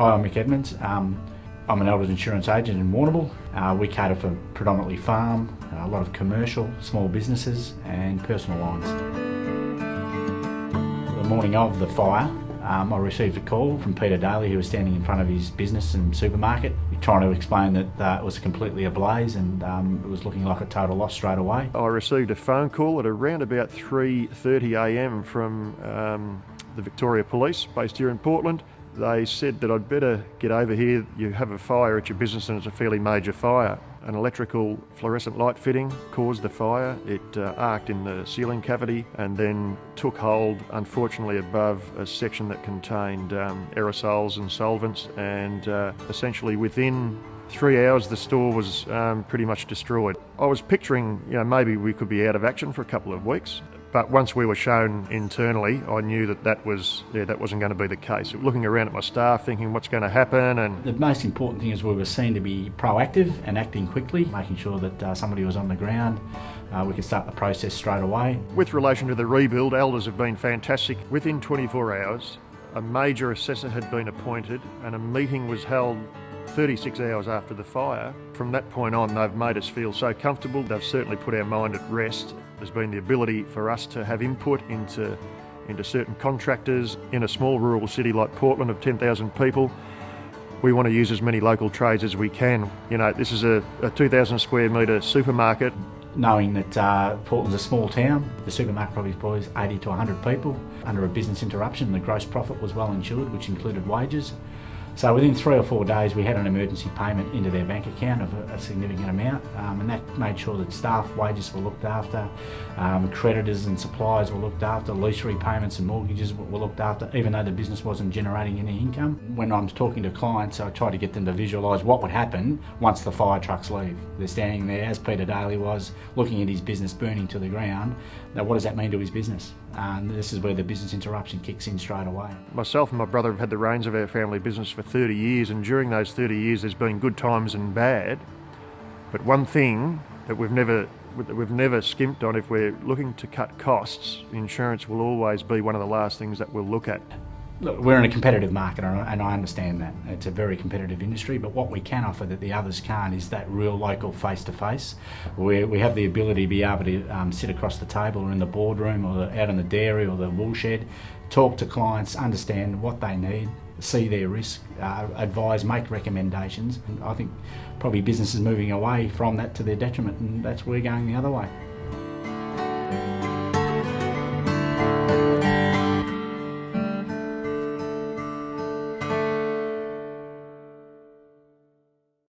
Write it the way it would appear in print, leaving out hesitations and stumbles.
Hi, I'm Mick Edmonds. I'm an Elders insurance agent in Warrnambool. We cater for predominantly farm, a lot of commercial, small businesses and personal lines. The morning of the fire, I received a call from Peter Daly, who was standing in front of his business and supermarket, trying to explain that it was completely ablaze and it was looking like a total loss straight away. I received a phone call at around about 3:30am from the Victoria Police based here in Portland. They said that I'd better get over here. You have a fire at your business and it's a fairly major fire. An electrical fluorescent light fitting caused the fire. It arced in the ceiling cavity and then took hold, unfortunately, above a section that contained aerosols and solvents, and essentially within 3 hours the store was pretty much destroyed. I was picturing, maybe we could be out of action for a couple of weeks. But once we were shown internally, I knew that wasn't going to be the case. Looking around at my staff, thinking what's going to happen. And the most important thing is we were seen to be proactive and acting quickly, making sure that somebody was on the ground. We could start the process straight away. With relation to the rebuild, Elders have been fantastic. Within 24 hours, a major assessor had been appointed and a meeting was held 36 hours after the fire. From that point on, they've made us feel so comfortable. They've certainly put our mind at rest. There's been the ability for us to have input into certain contractors. In a small rural city like Portland of 10,000 people, we want to use as many local trades as we can. This is a 2,000 square metre supermarket. Knowing that Portland's a small town, the supermarket probably employs 80 to 100 people. Under a business interruption, the gross profit was well insured, which included wages. So within 3 or 4 days we had an emergency payment into their bank account of a significant amount, and that made sure that staff wages were looked after, creditors and suppliers were looked after, lease repayments and mortgages were looked after, even though the business wasn't generating any income. When I'm talking to clients, I try to get them to visualise what would happen once the fire trucks leave. They're standing there, as Peter Daly was, looking at his business burning to the ground. Now what does that mean to his business? And this is where the business interruption kicks in straight away. Myself and my brother have had the reins of our family business for 30 years, and during those 30 years there's been good times and bad. But one thing that we've never skimped on, if we're looking to cut costs, insurance will always be one of the last things that we'll look at. Look, we're in a competitive market and I understand that. It's a very competitive industry, but what we can offer that the others can't is that real local face-to-face. We have the ability to be able to sit across the table or in the boardroom or out in the dairy or the wool shed, talk to clients, understand what they need, see their risk, advise, make recommendations. And I think probably business is moving away from that to their detriment, and we're going the other way.